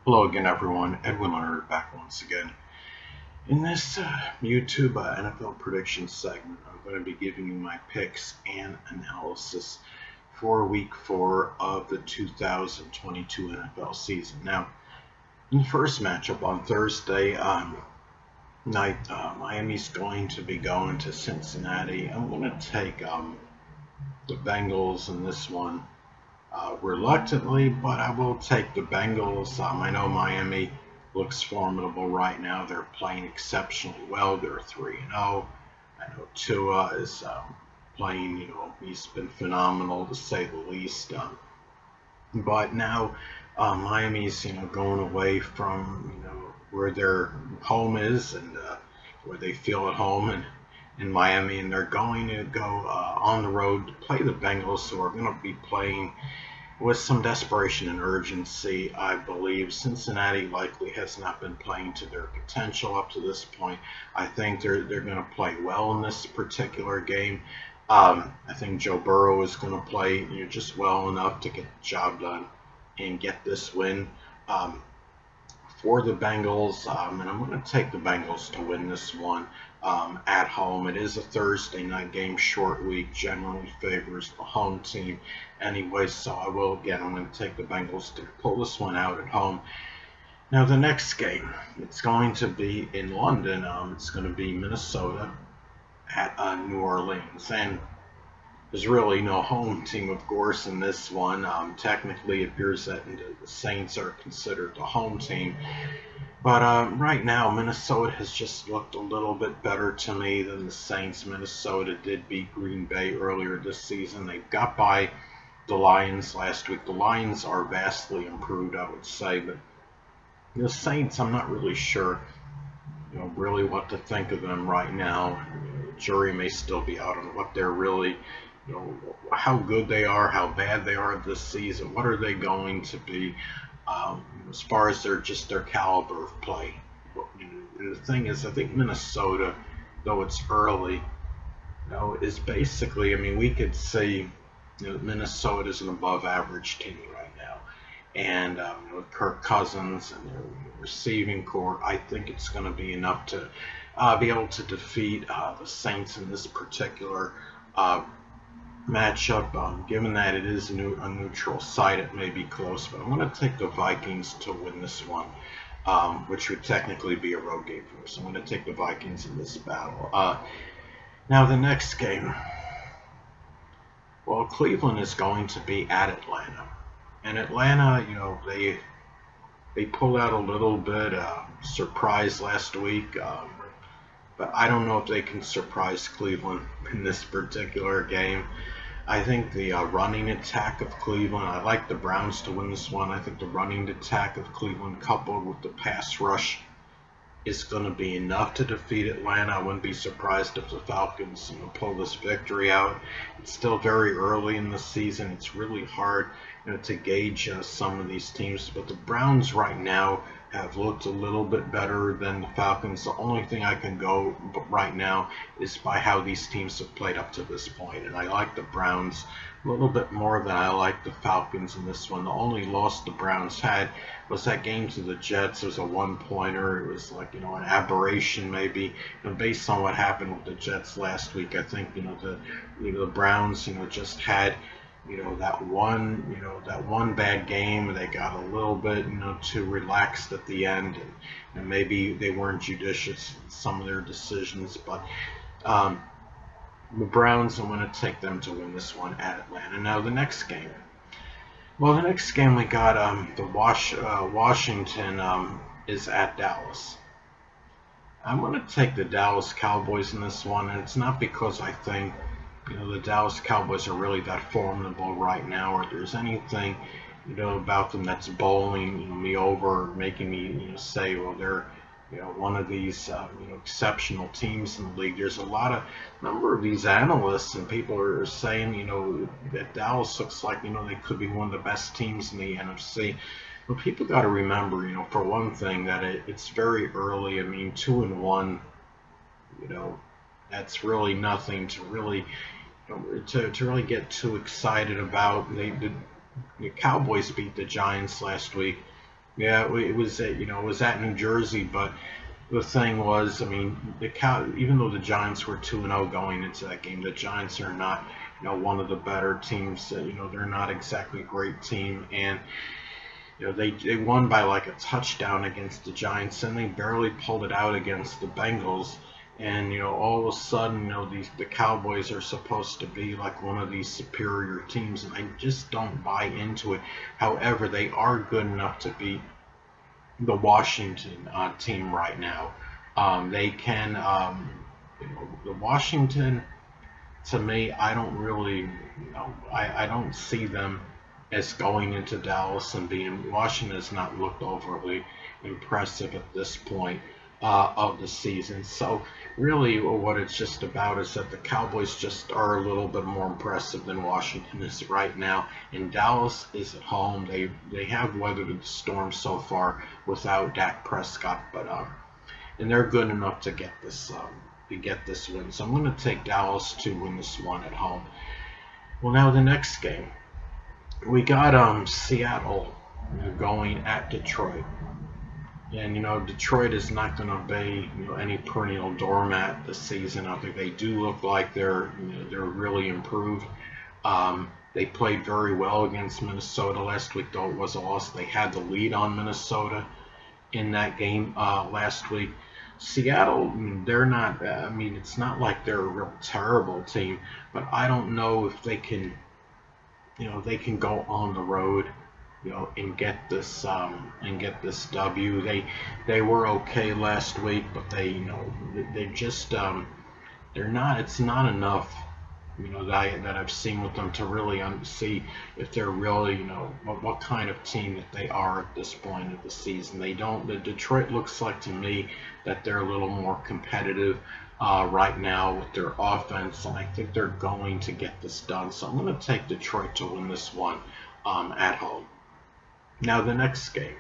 Hello again, everyone. Edwin Learnard back once again. In this YouTube NFL prediction segment, I'm going to be giving you my picks and analysis for Week 4 of the 2022 NFL season. Now, in the first matchup on Thursday night, Miami's going to be going to Cincinnati. I'm going to take the Bengals in this one. Reluctantly, but I will take the Bengals. I know Miami looks formidable right now. They're playing exceptionally well. They're 3-0. I know Tua is playing, he's been phenomenal to say the least. But now Miami's, going away from, where their home is and where they feel at home in Miami, and they're going to go on the road to play the Bengals, who are going to be playing with some desperation and urgency. I believe Cincinnati likely has not been playing to their potential up to this point. I think they're going to play well in this particular game. I think Joe Burrow is going to play just well enough to get the job done and get this win for the Bengals. And I'm going to take the Bengals to win this one at home. It is a Thursday night game. Short week generally favors the home team anyway, so I'm going to take the Bengals to pull this one out at home. Now the next game, it's going to be in London. It's going to be Minnesota at New Orleans, and there's really no home team, of course, in this one. Technically, it appears that the Saints are considered the home team. But right now, Minnesota has just looked a little bit better to me than the Saints. Minnesota did beat Green Bay earlier this season. They got by the Lions last week. The Lions are vastly improved, I would say. But the Saints, I'm not really sure, really what to think of them right now. The jury may still be out on what they're really, how good they are, how bad they are this season. What are they going to be? As far as their caliber of play. And the thing is, I think Minnesota, though it's early, is basically, we could see Minnesota is an above average team right now. And with Kirk Cousins and their receiving core, I think it's going to be enough to be able to defeat the Saints in this particular matchup. Given that it is a neutral site, it may be close, but I'm going to take the Vikings to win this one, which would technically be a road game for us. I'm going to take the Vikings in this battle. Now the next game, well, Cleveland is going to be at Atlanta, and Atlanta, they pulled out a little bit surprise last week. But I don't know if they can surprise Cleveland in this particular game. I think the running attack of Cleveland, I like the Browns to win this one. I think the running attack of Cleveland coupled with the pass rush is going to be enough to defeat Atlanta. I wouldn't be surprised if the Falcons pull this victory out. It's still very early in the season. It's really hard to gauge some of these teams. But the Browns right now have looked a little bit better than the Falcons. The only thing I can go right now is by how these teams have played up to this point. And I like the Browns a little bit more than I like the Falcons in this one. The only loss the Browns had was that game to the Jets. It was a one-pointer. It was like, an aberration maybe. Based on what happened with the Jets last week, I think, the Browns, just had that one bad game. They got a little bit, too relaxed at the end, and maybe they weren't judicious in some of their decisions. But the Browns, I'm going to take them to win this one at Atlanta. Now the next game. Well, the next game we got Washington is at Dallas. I'm going to take the Dallas Cowboys in this one, and it's not because I think the Dallas Cowboys are really that formidable right now, or there's anything about them that's bowling me over, or making me say, well, they're one of these exceptional teams in the league. There's a number of these analysts and people are saying that Dallas looks like they could be one of the best teams in the NFC. But people got to remember, for one thing, that it's very early. 2-1, that's really nothing to really get too excited about. The Cowboys beat the Giants last week. Yeah, it was it was at New Jersey, but the thing was, I mean, even though the Giants were 2-0 going into that game, the Giants are not, one of the better teams. They're not exactly a great team, and they won by like a touchdown against the Giants, and they barely pulled it out against the Bengals. And all of a sudden, the Cowboys are supposed to be like one of these superior teams, and I just don't buy into it. However, they are good enough to beat the Washington team right now. They can, the Washington, to me, I don't really, I don't see them as going into Dallas and being. Washington has not looked overly impressive at this point of the season. So really, what it's just about is that the Cowboys just are a little bit more impressive than Washington is right now. And Dallas is at home. They have weathered the storm so far without Dak Prescott, but and they're good enough to get this win. So I'm going to take Dallas to win this one at home. Well, now the next game, we got Seattle going at Detroit, and Detroit is not going to be any perennial doormat this season. I think they do look like they're really improved. They played very well against Minnesota last week, though it was a loss. They had the lead on Minnesota in that game last week. Seattle, they're not. I mean, it's not like they're a real terrible team, but I don't know if they can go on the road, and get this W. They were okay last week, but they just they're not. It's not enough that I've seen with them to really see if they're really, what kind of team that they are at this point of the season. They don't. The Detroit looks like to me that they're a little more competitive right now with their offense, and I think they're going to get this done. So I'm going to take Detroit to win this one at home. Now the next game.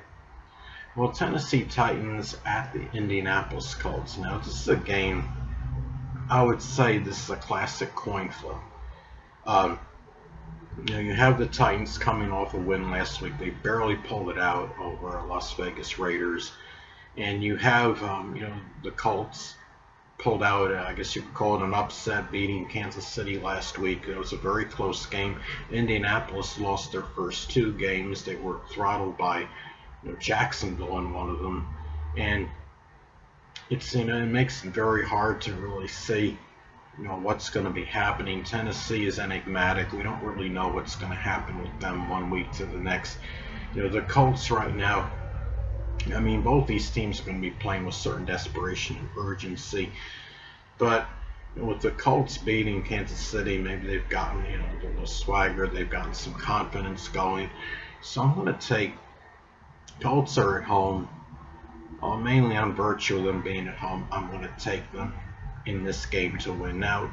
Well, Tennessee Titans at the Indianapolis Colts. Now this is a game. I would say this is a classic coin flip. Um, you have the Titans coming off a win last week. They barely pulled it out over Las Vegas Raiders, and you have the Colts pulled out. I guess you could call it an upset, beating Kansas City last week. It was a very close game. Indianapolis lost their first two games. They were throttled by Jacksonville in one of them, and it makes it very hard to really see what's going to be happening. Tennessee is enigmatic. We don't really know what's going to happen with them one week to the next. The Colts right now, I mean, both these teams are going to be playing with certain desperation and urgency, but with the Colts beating Kansas City, maybe they've gotten a little swagger, they've gotten some confidence going. So I'm going to take Colts are at home. Mainly on virtue of them being at home, I'm going to take them in this game to win. Now,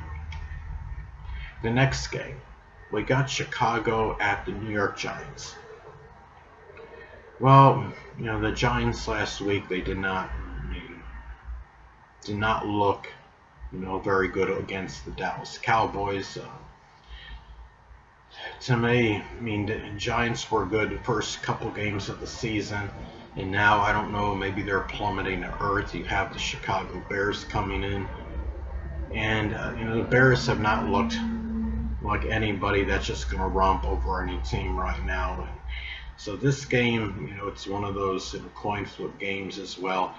the next game, we got Chicago at the New York Giants. Well, the Giants last week, they did not look, very good against the Dallas Cowboys. To me, I mean, the Giants were good the first couple games of the season, and now I don't know, maybe they're plummeting to earth. You have the Chicago Bears coming in, and the Bears have not looked like anybody that's just going to romp over any team right now. And so this game, it's one of those coin flip games as well.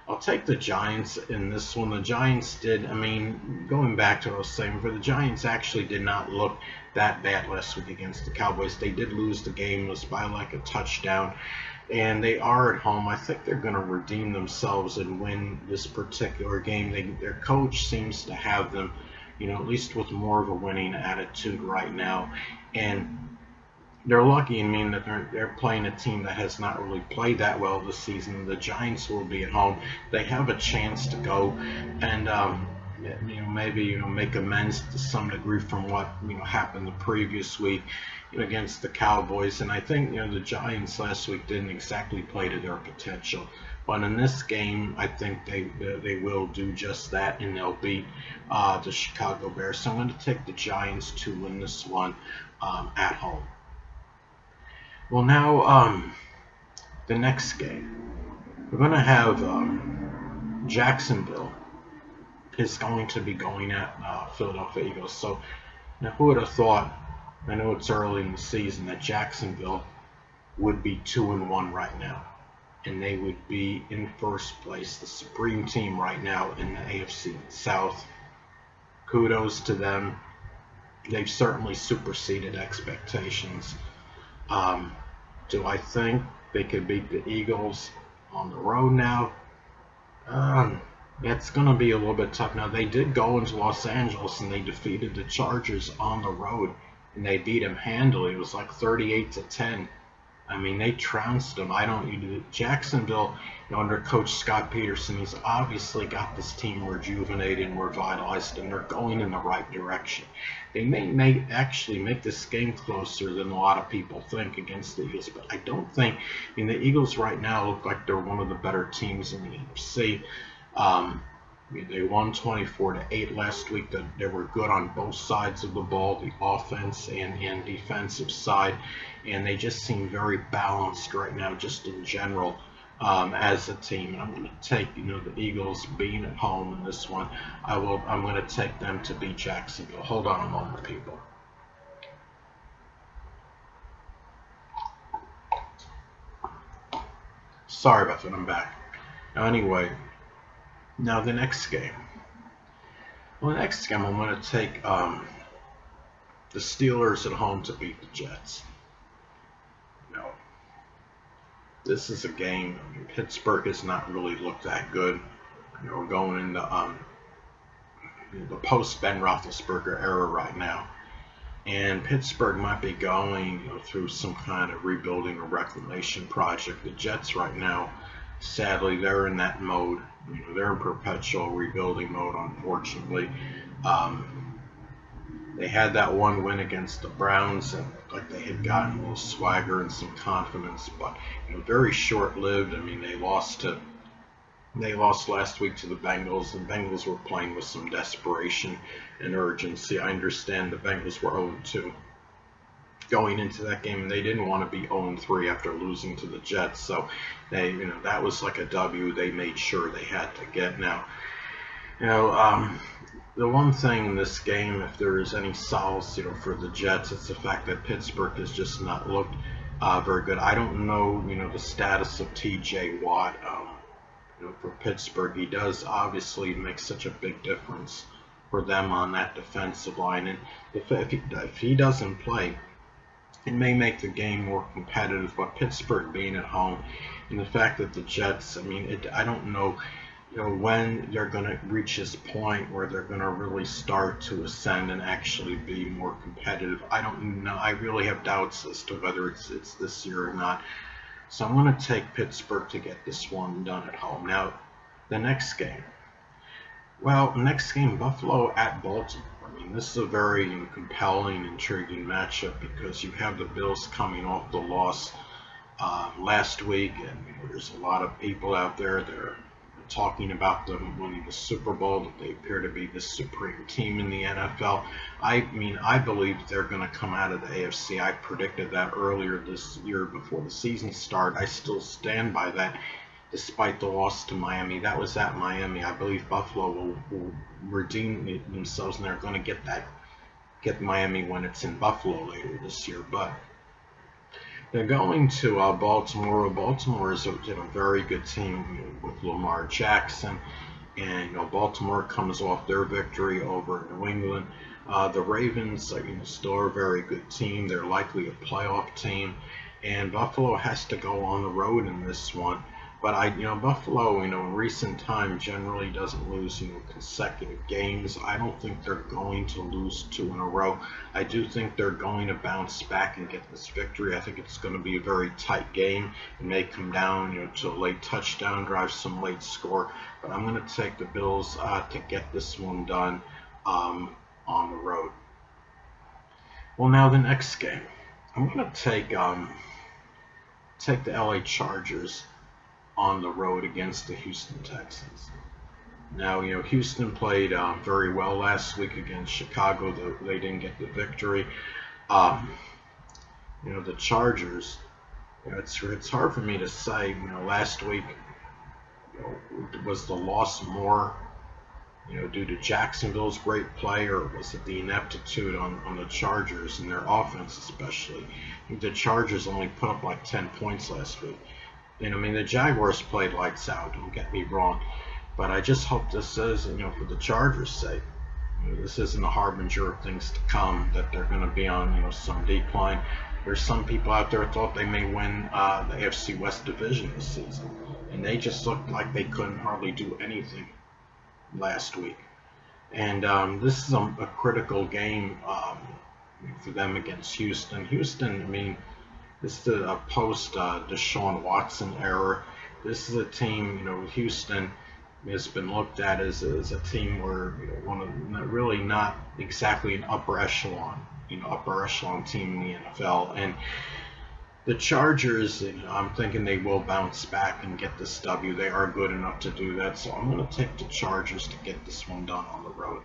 I'll take the Giants in this one. The Giants did, I mean, going back to what I was saying, for the Giants actually did not look that bad last week against the Cowboys. They did lose the game. It was by like a touchdown. And they are at home. I think they're going to redeem themselves and win this particular game. Their coach seems to have them, at least with more of a winning attitude right now. And they're lucky in meaning that they're playing a team that has not really played that well this season. The Giants will be at home. They have a chance to go and maybe make amends to some degree from what happened the previous week against the Cowboys. And I think the Giants last week didn't exactly play to their potential. But in this game, I think they will do just that, and they'll beat the Chicago Bears. So I'm going to take the Giants to win this one at home. Well, now The next game, we're going to have Jacksonville is going to be going at Philadelphia Eagles. So now, who would have thought? I know it's early in the season that Jacksonville would be 2-1 right now, and they would be in first place, the supreme team right now in the AFC South. Kudos to them. They've certainly superseded expectations. Do I think they could beat the Eagles on the road now? It's going to be a little bit tough. Now, they did go into Los Angeles and they defeated the Chargers on the road, and they beat them handily. It was like 38-10. I mean, they trounced them. Jacksonville, under Coach Scott Peterson, he's obviously got this team rejuvenated and revitalized, and they're going in the right direction. They may actually make this game closer than a lot of people think against the Eagles, but I don't think. The Eagles right now look like they're one of the better teams in the NFC. They won 24-8 last week. They were good on both sides of the ball, the offense and defensive side, and they just seem very balanced right now, just in general, as a team. And I'm going to take, the Eagles being at home in this one. I'm going to take them to beat Jacksonville. Hold on a moment, people. Sorry about that. I'm back. Anyway, now the next game. Well, the next game I'm going to take the Steelers at home to beat the Jets. This is a game. Pittsburgh has not really looked that good. We're going into the post Ben Roethlisberger era right now, and Pittsburgh might be going through some kind of rebuilding or reclamation project. The Jets right now, sadly, they're in that mode. They're in perpetual rebuilding mode, unfortunately. They had that one win against the Browns, and like they had gotten a little swagger and some confidence, but very short-lived. They lost last week to the Bengals, and Bengals were playing with some desperation and urgency. I understand the Bengals were 0-2 going into that game, and they didn't want to be 0-3 after losing to the Jets. So that was like a W they made sure they had to get. Now, the one thing in this game, if there is any solace, for the Jets, it's the fact that Pittsburgh has just not looked very good. I don't know, the status of T.J. Watt, for Pittsburgh. He does obviously make such a big difference for them on that defensive line, and if he doesn't play, it may make the game more competitive. But Pittsburgh being at home, and the fact that the Jets, I don't know. When they're going to reach this point where they're going to really start to ascend and actually be more competitive. I don't know. I really have doubts as to whether it's this year or not. So I'm going to take Pittsburgh to get this one done at home. Now, the next game. Well, next game, Buffalo at Baltimore. This is a very compelling, intriguing matchup because you have the Bills coming off the loss last week, and there's a lot of people out there that are talking about them winning the Super Bowl, that they appear to be the supreme team in the NFL. I believe they're going to come out of the AFC. I predicted that earlier this year before the season started. I still stand by that, despite the loss to Miami. That was at Miami. I believe Buffalo will redeem themselves, and they're going to get Miami when it's in Buffalo later this year. But they're going to Baltimore. Baltimore is a very good team with Lamar Jackson, and Baltimore comes off their victory over New England. The Ravens, still are a very good team. They're likely a playoff team, and Buffalo has to go on the road in this one. But Buffalo, in recent time generally doesn't lose, consecutive games. I don't think they're going to lose 2 in a row. I do think they're going to bounce back and get this victory. I think it's going to be a very tight game. It may come down, to a late touchdown drive, some late score. But I'm going to take the Bills to get this one done on the road. Well, now the next game, I'm going to take the LA Chargers on the road against the Houston Texans. Now, Houston played very well last week against Chicago, though they didn't get the victory. The Chargers, It's hard for me to say. Last week, was the loss more due to Jacksonville's great play, or was it the ineptitude on the Chargers and their offense especially? I think the Chargers only put up like 10 points last week. And I mean, the Jaguars played lights out, don't get me wrong. But I just hope this is, for the Chargers' sake, this isn't a harbinger of things to come, that they're going to be on, some decline. There's some people out there thought they may win the AFC West division this season. And they just looked like they couldn't hardly do anything last week. And this is a critical game for them against Houston. Houston, I mean, this is a post Deshaun Watson era. This is a team, Houston has been looked at as a team where one of really not exactly an upper echelon team in the NFL. And the Chargers, I'm thinking they will bounce back and get this W. They are good enough to do that, so I'm going to take the Chargers to get this one done on the road.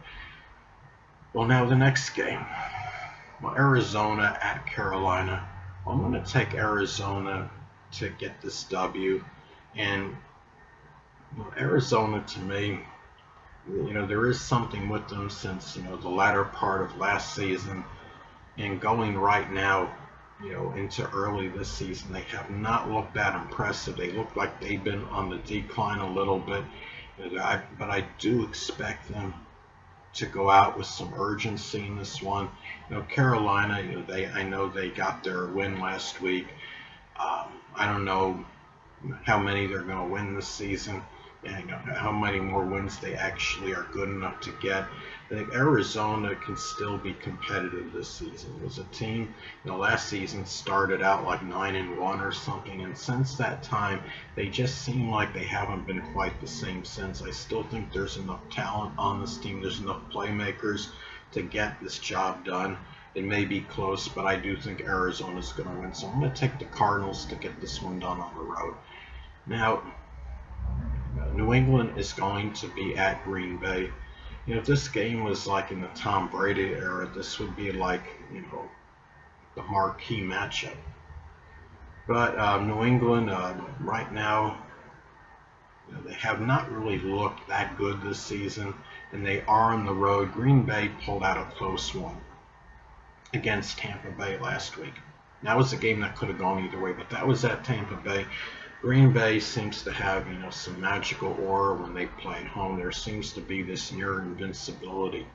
Well, now the next game, Arizona at Carolina. I'm going to take Arizona to get this W. And Arizona, to me, there is something with them since, the latter part of last season and going right now, into early this season. They have not looked that impressive. They look like they've been on the decline a little bit. But I do expect them to go out with some urgency in this one. Carolina, I know they got their win last week. I don't know how many they're going to win this season, and how many more wins they actually are good enough to get. I think Arizona can still be competitive this season. It was a team, last season started out like 9-1 or something, and since that time, they just seem like they haven't been quite the same since. I still think there's enough talent on this team. There's enough playmakers to get this job done. It may be close, but I do think Arizona's going to win. So I'm going to take the Cardinals to get this one done on the road. Now, New England is going to be at Green Bay. If this game was like in the Tom Brady era, this would be like, the marquee matchup. But New England, right now, they have not really looked that good this season, and they are on the road. Green Bay pulled out a close one against Tampa Bay last week. That was a game that could have gone either way, but that was at Tampa Bay. Green Bay seems to have, some magical aura when they play at home. There seems to be this near invincibility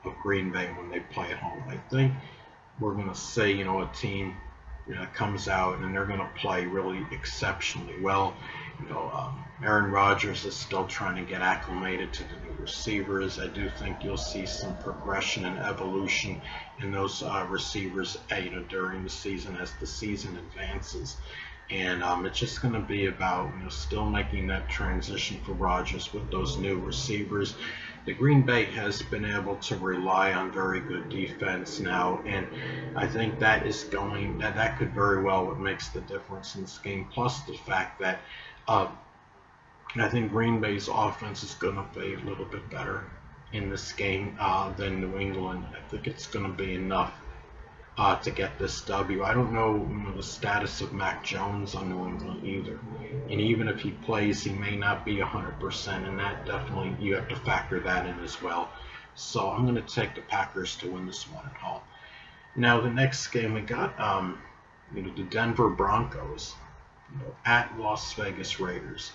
of Green Bay when they play at home. I think we're going to see, a team comes out and they're going to play really exceptionally well. Aaron Rodgers is still trying to get acclimated to the new receivers. I do think you'll see some progression and evolution in those receivers, during the season as the season advances. And it's just going to be about still making that transition for Rodgers with those new receivers. The Green Bay has been able to rely on very good defense now, and I think that could very well what makes the difference in this game. Plus the fact that I think Green Bay's offense is going to be a little bit better in this game than New England. I think it's going to be enough to get this W. I don't know, the status of Mac Jones on New England either. And even if he plays, he may not be 100%, and that definitely, you have to factor that in as well. So I'm going to take the Packers to win this one at home. Now, the next game, we got the Denver Broncos at Las Vegas Raiders.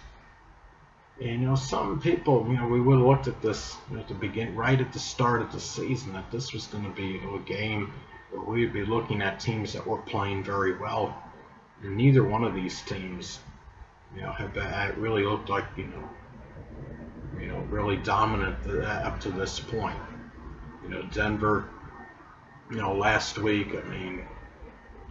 And some people, we would have looked at this at the beginning, right at the start of the season, that this was going to be a game where we'd be looking at teams that were playing very well. And neither one of these teams, have really looked like, really dominant up to this point. Denver, last week, I mean,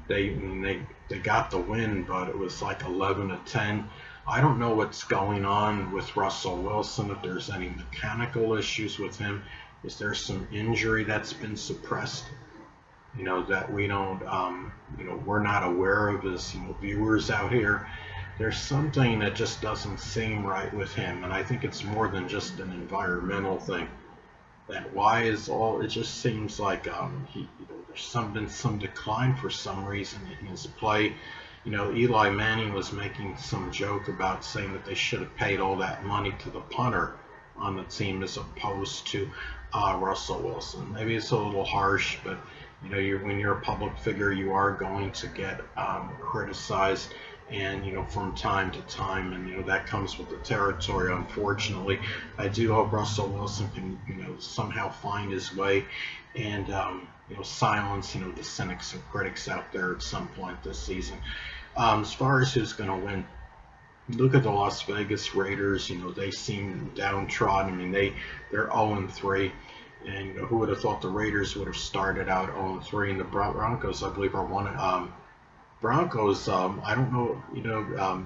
they got the win, but it was like 11-10. I don't know what's going on with Russell Wilson, if there's any mechanical issues with him. Is there some injury that's been suppressed, that we don't, we're not aware of as, viewers out here? There's something that just doesn't seem right with him, and I think it's more than just an environmental thing. It just seems like there's been some decline for some reason in his play. Eli Manning was making some joke about saying that they should have paid all that money to the punter on the team as opposed to Russell Wilson. Maybe it's a little harsh, but when you're a public figure, you are going to get criticized, and from time to time, and that comes with the territory. Unfortunately, I do hope Russell Wilson can somehow find his way and silence the cynics and critics out there at some point this season. As far as who's going to win, look at the Las Vegas Raiders. They seem downtrodden. I mean, they're 0-3, and who would have thought the Raiders would have started out 0-3, and the Broncos, I believe, are 1. Broncos, I don't know,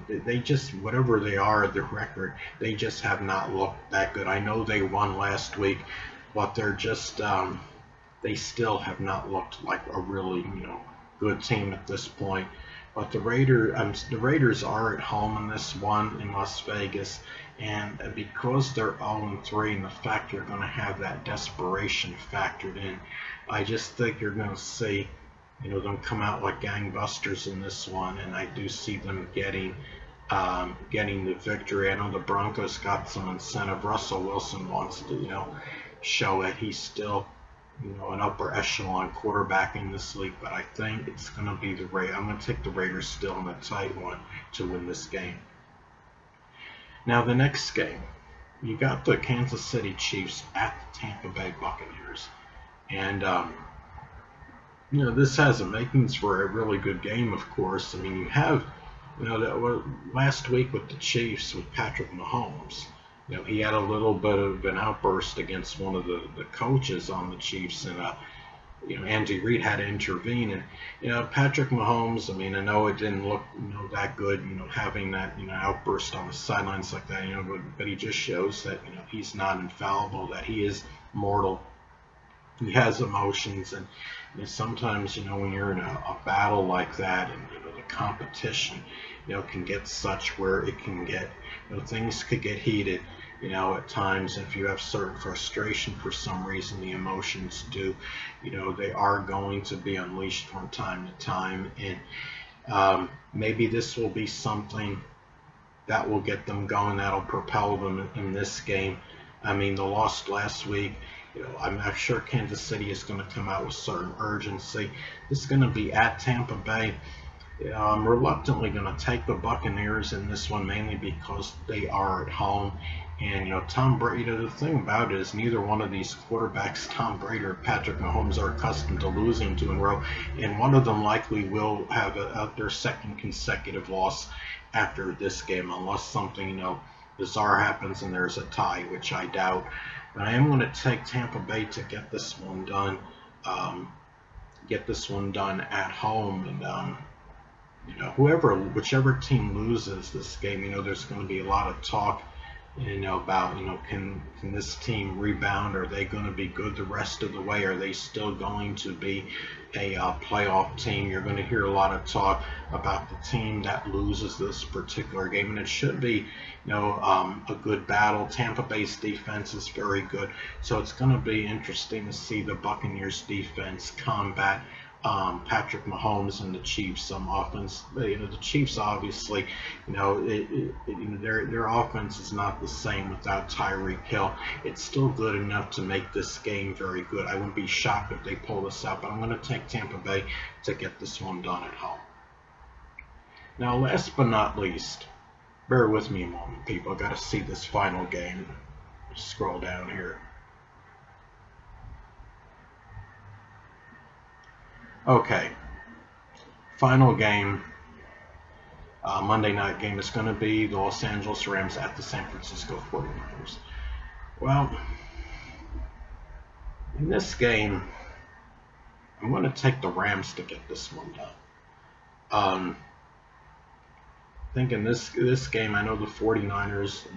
they just, whatever they are, their record, they just have not looked that good. I know they won last week, but they're just, they still have not looked like a really, good team at this point. But the Raiders are at home in this one in Las Vegas, and because they're 0-3, and the fact you're going to have that desperation factored in, I just think you're going to see, them come out like gangbusters in this one, and I do see them getting the victory. I know the Broncos got some incentive. Russell Wilson wants to, show it. He's still an upper echelon quarterback in this league, but I think it's going to be the Raiders. I'm going to take the Raiders still in a tight one to win this game. Now, the next game, you got the Kansas City Chiefs at the Tampa Bay Buccaneers. And, this has the makings for a really good game, of course. I mean, you have, last week with the Chiefs with Patrick Mahomes, he had a little bit of an outburst against one of the coaches on the Chiefs, and Andy Reid had to intervene. And Patrick Mahomes, I mean, I know it didn't look that good, having that outburst on the sidelines like that, but he just shows that he's not infallible, that he is mortal. He has emotions, and sometimes when you're in a battle like that, and the competition can get such where it can get things could get heated at times. And if you have certain frustration for some reason, the emotions do they are going to be unleashed from time to time. And maybe this will be something that will get them going, that'll propel them in this game. I mean, they lost last week. I'm not sure Kansas City is going to come out with certain urgency. This is going to be at Tampa Bay. I'm reluctantly going to take the Buccaneers in this one, mainly because they are at home. And, Tom Brady, the thing about it is neither one of these quarterbacks, Tom Brady or Patrick Mahomes, are accustomed to losing 2 in a row. And one of them likely will have their second consecutive loss after this game, unless something, bizarre happens and there's a tie, which I doubt. But I am going to take Tampa Bay to get this one done. At home, and whichever team loses this game, there's going to be a lot of talk, about can this team rebound? Are they going to be good the rest of the way? Are they still going to be a playoff team? You're going to hear a lot of talk about the team that loses this particular game, and it should be a good battle. Tampa Bay's defense is very good, so it's going to be interesting to see the Buccaneers defense combat Patrick Mahomes and the Chiefs. Offense, the Chiefs obviously, their offense is not the same without Tyreek Hill. It's still good enough to make this game very good. I wouldn't be shocked if they pull this out, but I'm going to take Tampa Bay to get this one done at home. Now, last but not least, bear with me a moment, people. I got to see this final game. Scroll down here. Okay, final game, Monday night game, is going to be the Los Angeles Rams at the San Francisco 49ers. Well, in this game, I'm going to take the Rams to get this one done. Thinking this game, I know the 49ers,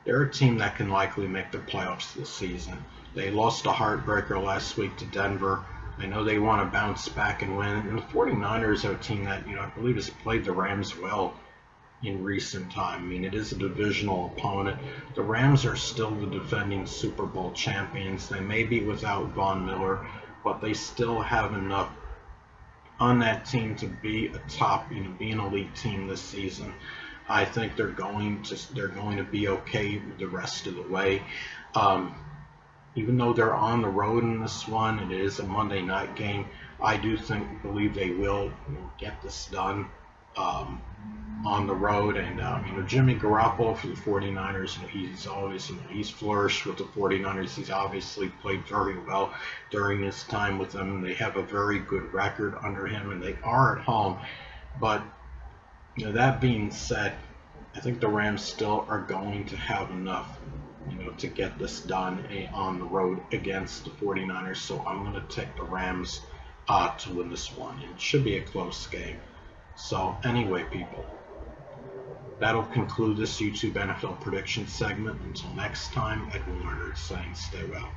they're a team that can likely make the playoffs this season. They lost a heartbreaker last week to Denver. I know they want to bounce back and win. And the 49ers are a team that, I believe has played the Rams well in recent time. I mean, it is a divisional opponent. The Rams are still the defending Super Bowl champions. They may be without Von Miller, but they still have enough on that team to be a top, be an elite team this season. I think they're going to be okay the rest of the way. Um, Even though they're on the road in this one, it is a Monday night game. I do believe they will get this done on the road. And Jimmy Garoppolo for the 49ers, he's always he's flourished with the 49ers. He's obviously played very well during his time with them. They have a very good record under him, and they are at home. But that being said, I think the Rams still are going to have enough to get this done on the road against the 49ers. So I'm going to take the Rams to win this one. It should be a close game. So anyway, people, that'll conclude this YouTube NFL prediction segment. Until next time, Edwin Learnard saying stay well.